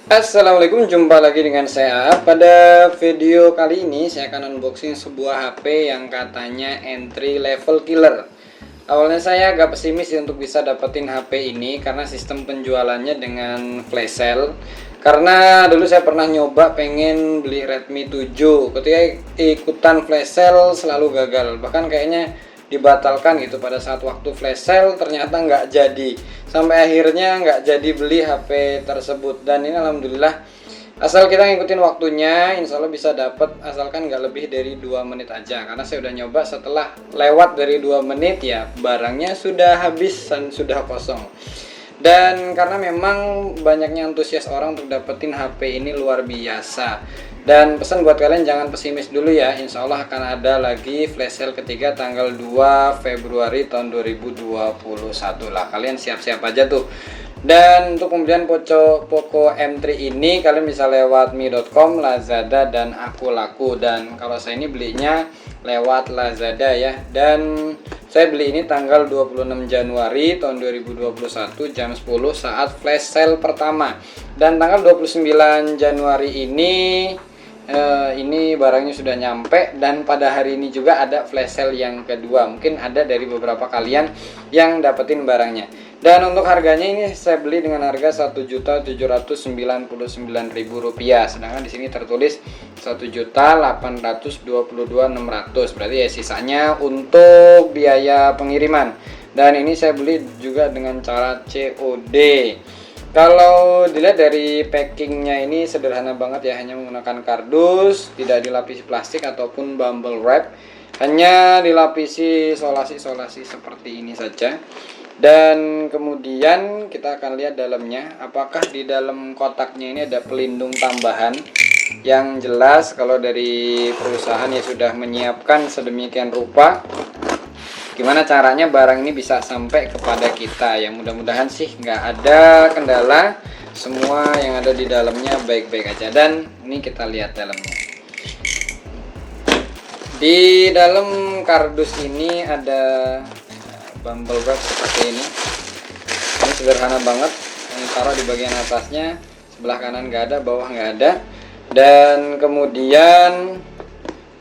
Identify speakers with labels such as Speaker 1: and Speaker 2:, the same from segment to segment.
Speaker 1: Assalamualaikum, jumpa lagi dengan saya. Pada video kali ini saya akan unboxing sebuah HP yang katanya entry level killer. Awalnya saya agak pesimis untuk bisa dapetin HP ini karena sistem penjualannya dengan flash sale. Karena dulu saya pernah nyoba pengen beli Redmi 7, ketika ikutan flash sale selalu gagal. Bahkan kayaknya dibatalkan gitu pada saat waktu flash sale, ternyata nggak jadi, sampai akhirnya nggak jadi beli HP tersebut. Dan ini alhamdulillah, asal kita ngikutin waktunya insya Allah bisa dapat, asalkan nggak lebih dari 2 menit aja. Karena saya udah nyoba, setelah lewat dari 2 menit ya barangnya sudah habis dan sudah kosong. Dan karena memang banyaknya antusias orang untuk dapetin HP ini luar biasa. Dan pesan buat kalian, jangan pesimis dulu ya. Insya Allah akan ada lagi flash sale ketiga tanggal 2 Februari tahun 2021 lah. Kalian siap-siap aja tuh. Dan untuk pembelian Poco M3 ini kalian bisa lewat mi.com, Lazada, dan Akulaku. Dan kalau saya ini belinya lewat Lazada ya. Dan saya beli ini tanggal 26 Januari tahun 2021 jam 10 saat flash sale pertama. Dan tanggal 29 Januari ini barangnya sudah nyampe, dan pada hari ini juga ada flash sale yang kedua. Mungkin ada dari beberapa kalian yang dapetin barangnya. Dan untuk harganya ini saya beli dengan harga Rp1.799.000. Sedangkan di sini tertulis Rp1.822.600. Berarti ya sisanya untuk biaya pengiriman. Dan ini saya beli juga dengan cara COD. Kalau dilihat dari packingnya ini sederhana banget ya, hanya menggunakan kardus, tidak dilapisi plastik ataupun bubble wrap, hanya dilapisi solasi-solasi seperti ini saja. Dan kemudian kita akan lihat dalamnya, apakah di dalam kotaknya ini ada pelindung tambahan. Yang jelas kalau dari perusahaan ya sudah menyiapkan sedemikian rupa gimana caranya barang ini bisa sampai kepada kita. Ya mudah-mudahan sih nggak ada kendala, semua yang ada di dalamnya baik-baik aja. Dan ini kita lihat dalamnya. Di dalam kardus ini ada bubble wrap seperti ini. Ini sederhana banget, ini taruh di bagian atasnya, sebelah kanan nggak ada, bawah nggak ada. Dan kemudian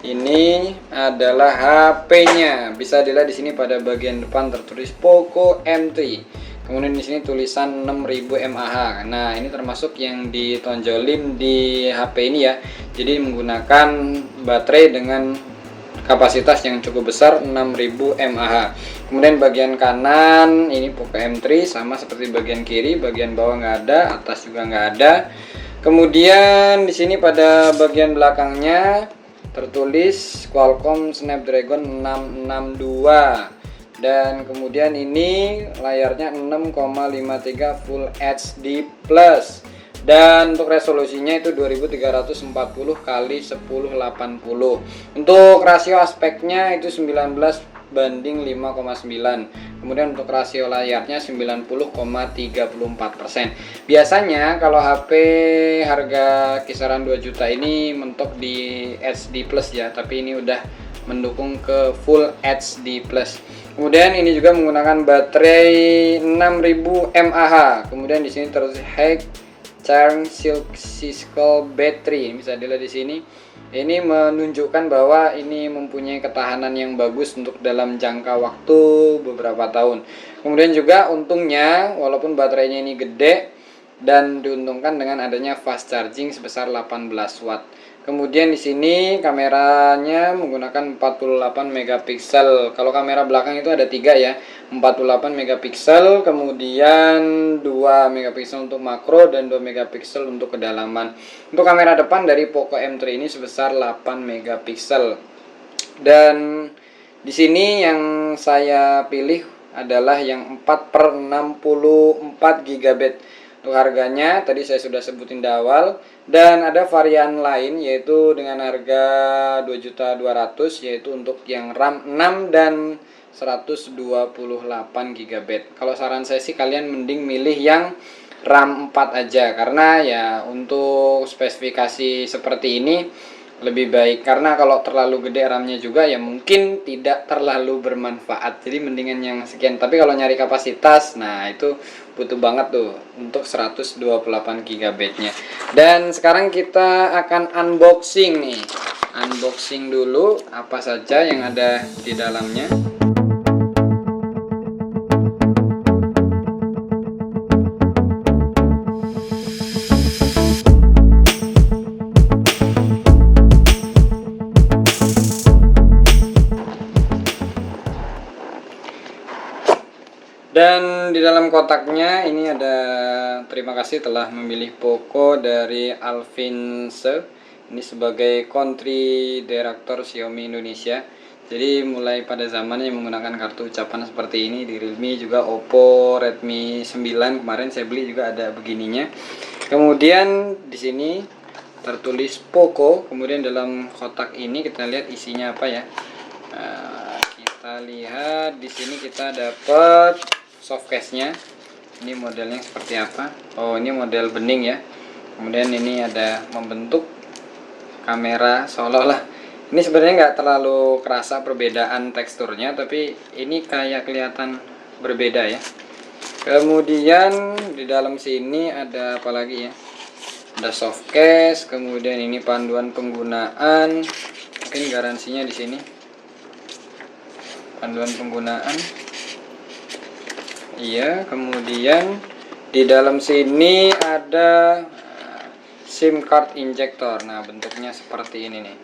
Speaker 1: ini adalah HP-nya. Bisa dilihat di sini pada bagian depan tertulis Poco M3. Kemudian di sini tulisan 6000 mAh. Nah, ini termasuk yang ditonjolin di HP ini ya. Jadi menggunakan baterai dengan kapasitas yang cukup besar 6000 mAh. Kemudian bagian kanan ini Poco M3 sama seperti bagian kiri, bagian bawah nggak ada, atas juga nggak ada. Kemudian di sini pada bagian belakangnya tertulis Qualcomm Snapdragon 662. Dan kemudian ini layarnya 6,53 Full HD Plus. Dan untuk resolusinya itu 2340 x 1080. Untuk rasio aspeknya itu 19:5,9. Kemudian untuk rasio layarnya 90,34%. Biasanya kalau HP harga kisaran 2 juta ini mentok di HD Plus ya, tapi ini udah mendukung ke Full HD Plus. Kemudian ini juga menggunakan baterai 6000 mAh. Kemudian di sini terus Charge Silk Cisco Battery, ini bisa dilihat di sini. Ini menunjukkan bahwa ini mempunyai ketahanan yang bagus untuk dalam jangka waktu beberapa tahun. Kemudian juga untungnya walaupun baterainya ini gede, dan diuntungkan dengan adanya fast charging sebesar 18 watt. Kemudian di sini kameranya menggunakan 48 megapiksel. Kalau kamera belakang itu ada 3 ya, 48 megapiksel, kemudian 2 megapiksel untuk makro dan 2 megapiksel untuk kedalaman. Untuk kamera depan dari Poco M3 ini sebesar 8 megapiksel. Dan di sini yang saya pilih adalah yang 4/64 GB. Untuk harganya tadi saya sudah sebutin di awal. Dan ada varian lain yaitu dengan harga 2.200.000, yaitu untuk yang RAM 6 dan 128 GB. Kalau saran saya sih kalian mending milih yang RAM 4 aja, karena ya untuk spesifikasi seperti ini lebih baik, karena kalau terlalu gede RAM-nya juga ya mungkin tidak terlalu bermanfaat. Jadi mendingan yang sekian. Tapi kalau nyari kapasitas, nah itu butuh banget tuh untuk 128 GB nya. Dan sekarang kita akan unboxing nih. Unboxing dulu apa saja yang ada di dalamnya. Dan di dalam kotaknya ini ada, terima kasih telah memilih Poco dari Alvinse. Ini sebagai country director Xiaomi Indonesia. Jadi mulai pada zamannya menggunakan kartu ucapan seperti ini di Realme, juga Oppo, Redmi 9 kemarin saya beli juga ada begininya. Kemudian di sini tertulis Poco. Kemudian dalam kotak ini kita lihat isinya apa ya. Kita lihat di sini kita dapat softcase-nya. Ini modelnya seperti apa? Oh, ini model bening ya. Kemudian ini ada membentuk kamera seolah-olah. Ini sebenarnya nggak terlalu kerasa perbedaan teksturnya, tapi ini kayak kelihatan berbeda ya. Kemudian di dalam sini ada apa lagi ya? Ada softcase, kemudian ini panduan penggunaan. Mungkin garansinya di sini. Panduan penggunaan. Iya, kemudian di dalam sini ada SIM card injector. Nah, bentuknya seperti ini nih.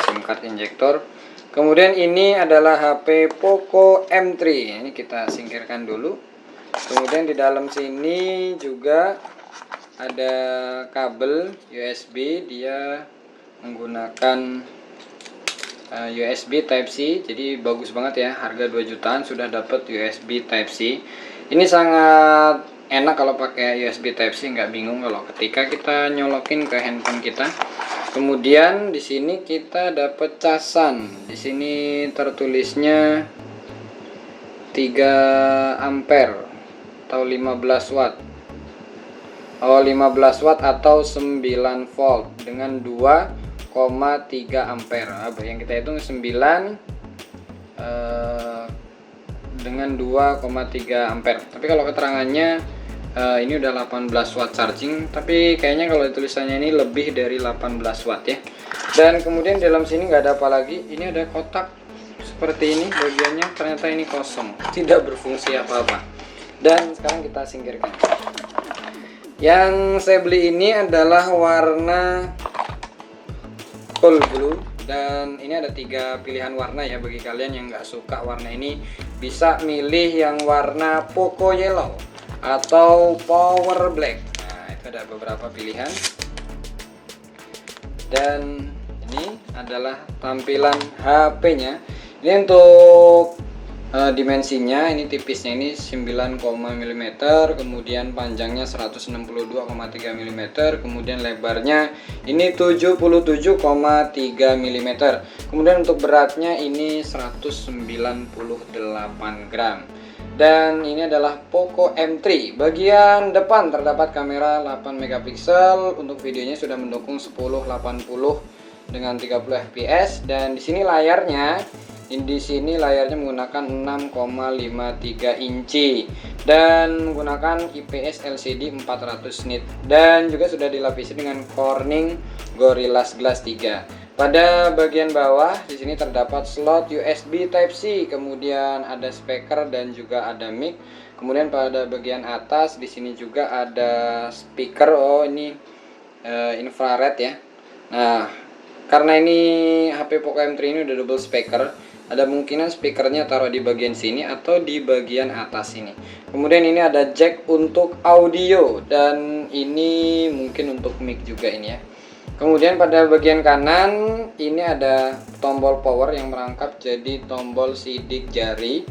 Speaker 1: SIM card injector. Kemudian ini adalah HP Poco M3. Ini kita singkirkan dulu. Kemudian di dalam sini juga ada kabel USB. Dia menggunakan USB Type-C, jadi bagus banget ya, harga 2 jutaan sudah dapat USB Type-C. Ini sangat enak kalau pakai USB Type-C, nggak bingung kalau ketika kita nyolokin ke handphone kita. Kemudian di sini kita dapat casan. Di sini tertulisnya 3 ampere atau 15 watt. Oh, 15 watt atau 9 volt dengan 2,3 ampere. Yang kita hitung 9 dengan 2,3 ampere. Tapi kalau keterangannya ini udah 18 watt charging, tapi kayaknya kalau tulisannya ini lebih dari 18 watt ya. Dan kemudian dalam sini nggak ada apa lagi. Ini ada kotak seperti ini, bagiannya ternyata ini kosong, tidak berfungsi apa-apa. Dan sekarang kita singkirkan. Yang saya beli ini adalah warna cool blue, dan ini ada 3 pilihan warna ya. Bagi kalian yang nggak suka warna ini bisa milih yang warna Poco yellow atau power black. Nah, itu ada beberapa pilihan. Dan ini adalah tampilan HP-nya. Ini untuk dimensinya, ini tipisnya ini 9, mm, kemudian panjangnya 162,3 mm, kemudian lebarnya ini 77,3 mm, kemudian untuk beratnya ini 198 gram. Dan ini adalah Poco M3. Bagian depan terdapat kamera 8 megapiksel, untuk videonya sudah mendukung 1080 dengan 30 fps, dan di sini layarnya menggunakan 6,53 inci dan menggunakan IPS LCD 400 nit, dan juga sudah dilapisi dengan Corning Gorilla Glass 3. Pada bagian bawah di sini terdapat slot USB Type-C, kemudian ada speaker dan juga ada mic. Kemudian pada bagian atas di sini juga ada speaker. Oh, ini infrared ya. Nah, karena ini HP Poco M3 ini udah double speaker, ada kemungkinan speakernya taruh di bagian sini atau di bagian atas ini. Kemudian ini ada jack untuk audio, dan ini mungkin untuk mic juga ini ya. Kemudian pada bagian kanan ini ada tombol power yang merangkap jadi tombol sidik jari.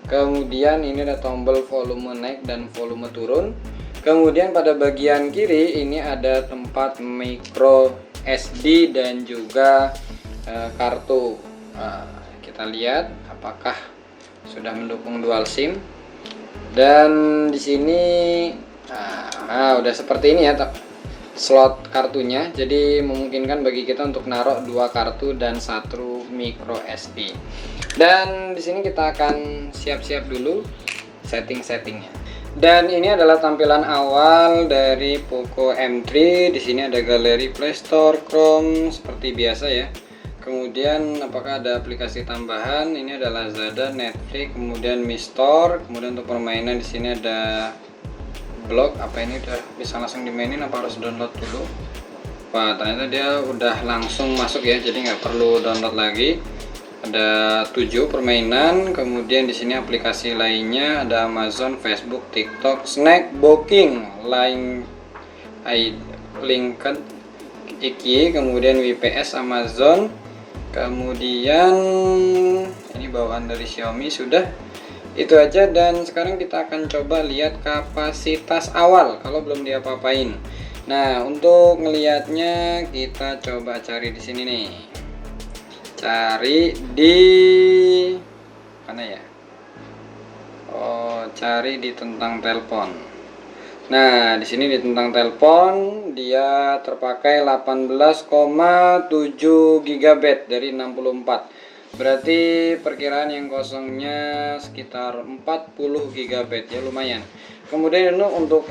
Speaker 1: Kemudian ini ada tombol volume naik dan volume turun. Kemudian pada bagian kiri ini ada tempat micro SD dan juga kartu. Kita lihat apakah sudah mendukung dual SIM. Dan di sini udah seperti ini ya slot kartunya, jadi memungkinkan bagi kita untuk naruh 2 kartu dan 1 micro SD. Dan di sini kita akan siap-siap dulu setting-settingnya. Dan ini adalah tampilan awal dari Poco M3. Di sini ada galeri Play Store, Chrome seperti biasa ya. Kemudian apakah ada aplikasi tambahan? Ini adalah Lazada, Netflix, kemudian Mi Store. Kemudian untuk permainan di sini ada blog. Apa ini udah bisa langsung dimainin apa harus download dulu? Wah, ternyata dia udah langsung masuk ya, jadi nggak perlu download lagi. Ada 7 permainan, kemudian di sini aplikasi lainnya ada Amazon, Facebook, TikTok, Snack, Booking, Line, Linkedin, Iki, kemudian WPS, Amazon, kemudian ini bawaan dari Xiaomi. Sudah itu aja, dan sekarang kita akan coba lihat kapasitas awal kalau belum diapa-apain. Nah, untuk ngelihatnya kita coba cari di sini nih. Cari di mana ya? Oh, cari di tentang telepon. Nah, di sini di tentang telepon dia terpakai 18,7 GB dari 64. Berarti perkiraan yang kosongnya sekitar 40 GB ya, lumayan. Kemudian untuk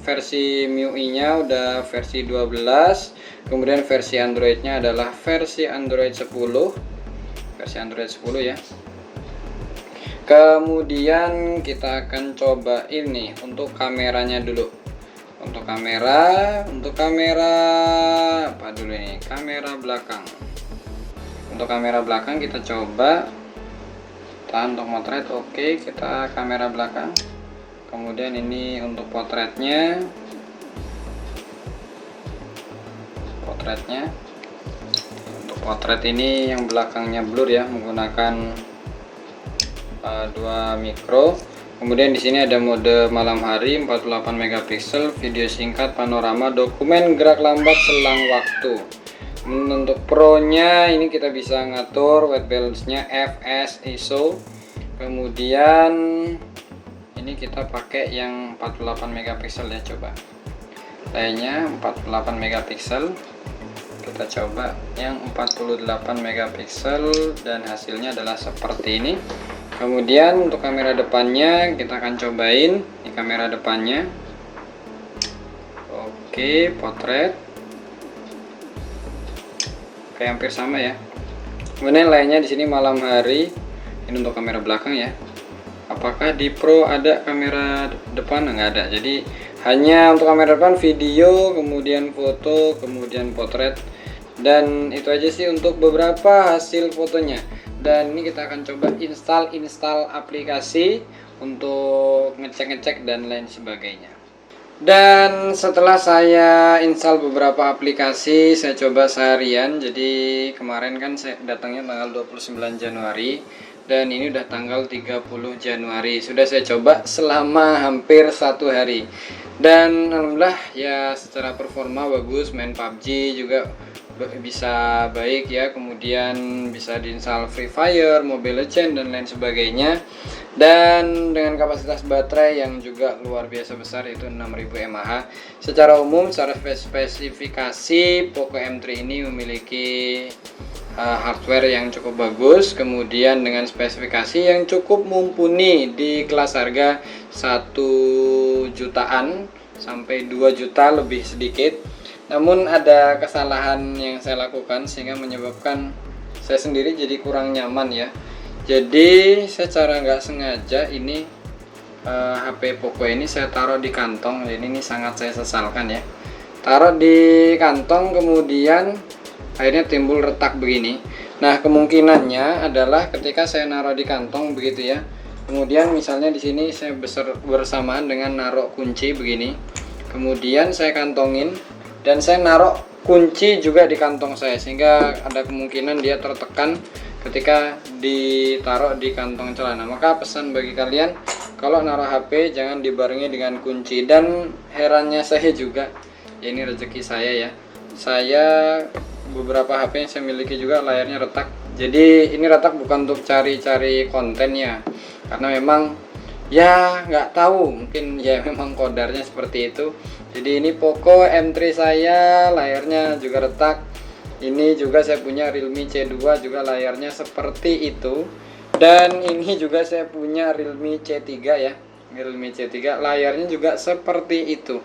Speaker 1: versi MIUI-nya udah versi 12. Kemudian versi Android-nya adalah versi Android 10. Versi Android 10 ya. Kemudian kita akan coba ini untuk kameranya dulu. Untuk kamera apa dulu ini? Kamera belakang. Untuk kamera belakang kita coba tahan untuk motret. Oke, kita kamera belakang. Kemudian ini untuk potretnya. Untuk potret ini yang belakangnya blur ya, menggunakan 2 mikro. Kemudian di sini ada mode malam hari 48 megapiksel, video singkat, panorama, dokumen, gerak lambat, selang waktu. Untuk pro-nya ini kita bisa ngatur white balance-nya, fps, ISO. Kemudian ini kita pakai yang 48 megapiksel ya, coba. Lainnya 48 megapiksel. Kita coba yang 48 megapiksel dan hasilnya adalah seperti ini. Kemudian untuk kamera depannya kita akan cobain. Ini kamera depannya. Oke, potret. Kayak hampir sama ya. Kemudian lainnya di sini malam hari. Ini untuk kamera belakang ya. Apakah di Pro ada kamera depan? Nggak ada. Jadi hanya untuk kamera depan, video, kemudian foto, kemudian potret, dan itu aja sih untuk beberapa hasil fotonya. Dan ini kita akan coba install aplikasi untuk ngecek dan lain sebagainya. Dan setelah saya install beberapa aplikasi, saya coba seharian. Jadi kemarin kan saya datangnya tanggal 29 Januari. Dan ini udah tanggal 30 Januari. Sudah saya coba selama hampir 1 hari. Dan alhamdulillah ya, secara performa bagus. Main PUBG juga bisa baik ya. Kemudian bisa diinstal Free Fire, Mobile Legends, dan lain sebagainya. Dan dengan kapasitas baterai yang juga luar biasa besar, itu 6000 mAh. Secara umum, secara spesifikasi, Poco M3 ini memiliki hardware yang cukup bagus, kemudian dengan spesifikasi yang cukup mumpuni di kelas harga 1 jutaan sampai 2 juta lebih sedikit. Namun ada kesalahan yang saya lakukan sehingga menyebabkan saya sendiri jadi kurang nyaman ya. Jadi secara nggak sengaja ini HP Poco ini saya taruh di kantong. Ini sangat saya sesalkan ya. Taruh di kantong, kemudian akhirnya timbul retak begini. Nah, kemungkinannya adalah ketika saya naruh di kantong begitu ya. Kemudian misalnya di sini saya bersamaan dengan naruh kunci begini. Kemudian saya kantongin dan saya naruh kunci juga di kantong saya, sehingga ada kemungkinan dia tertekan ketika ditaruh di kantong celana. Maka pesan bagi kalian, kalau naruh HP jangan dibarengi dengan kunci. Dan herannya saya juga, ya ini rezeki saya ya. Saya beberapa HP yang saya miliki juga layarnya retak. Jadi ini retak bukan untuk cari-cari kontennya, karena memang ya nggak tahu, mungkin ya memang kodarnya seperti itu. Jadi ini Poco M3 saya, layarnya juga retak. Ini juga saya punya Realme C2 juga layarnya seperti itu. Dan ini juga saya punya Realme C3 ya. Realme C3 layarnya juga seperti itu.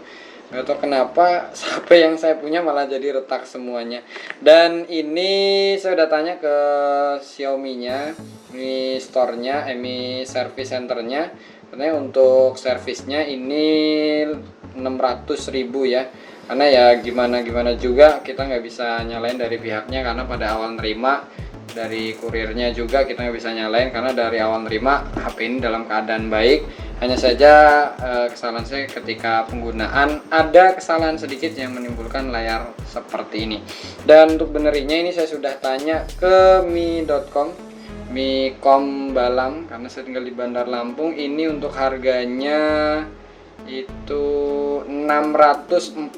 Speaker 1: Gak tahu kenapa HP yang saya punya malah jadi retak semuanya. Dan ini saya udah tanya ke Xiaomi-nya, ini store-nya, ini service center-nya. Katanya untuk servisnya ini 600.000 ya, karena ya gimana juga kita nggak bisa nyalain dari pihaknya, karena pada awal nerima dari kurirnya juga kita nggak bisa nyalain karena dari awal nerima HP ini dalam keadaan baik. Hanya saja kesalahan saya ketika penggunaan ada kesalahan sedikit yang menimbulkan layar seperti ini. Dan untuk benerinnya ini saya sudah tanya ke mi.com, Mi.com Balam, karena saya tinggal di Bandar Lampung. Ini untuk harganya itu 604.000.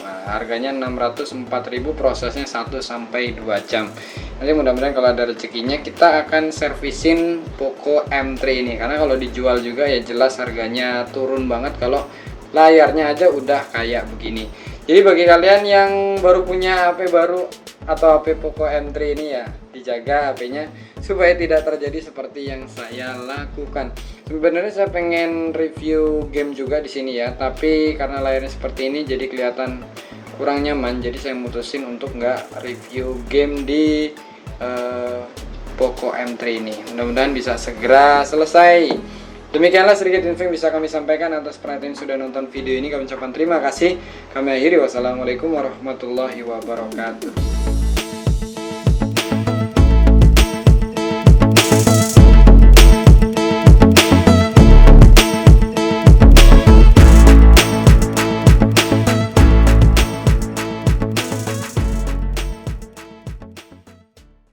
Speaker 1: Nah, harganya 604.000, prosesnya 1-2 jam. Nanti mudah-mudahan kalau ada rezekinya kita akan servisin Poco M3 ini, karena kalau dijual juga ya jelas harganya turun banget kalau layarnya aja udah kayak begini. Jadi bagi kalian yang baru punya HP baru atau HP Poco M3 ini ya, dijaga HP-nya supaya tidak terjadi seperti yang saya lakukan. Sebenarnya saya pengen review game juga di sini ya, tapi karena layarnya seperti ini jadi kelihatan kurang nyaman, jadi saya mutusin untuk nggak review game di Poco M3 ini. Mudah-mudahan bisa segera selesai. Demikianlah sedikit info yang bisa kami sampaikan. Atas perhatian sudah nonton video ini kami ucapkan terima kasih. Kami akhiri, wassalamualaikum warahmatullahi wabarakatuh.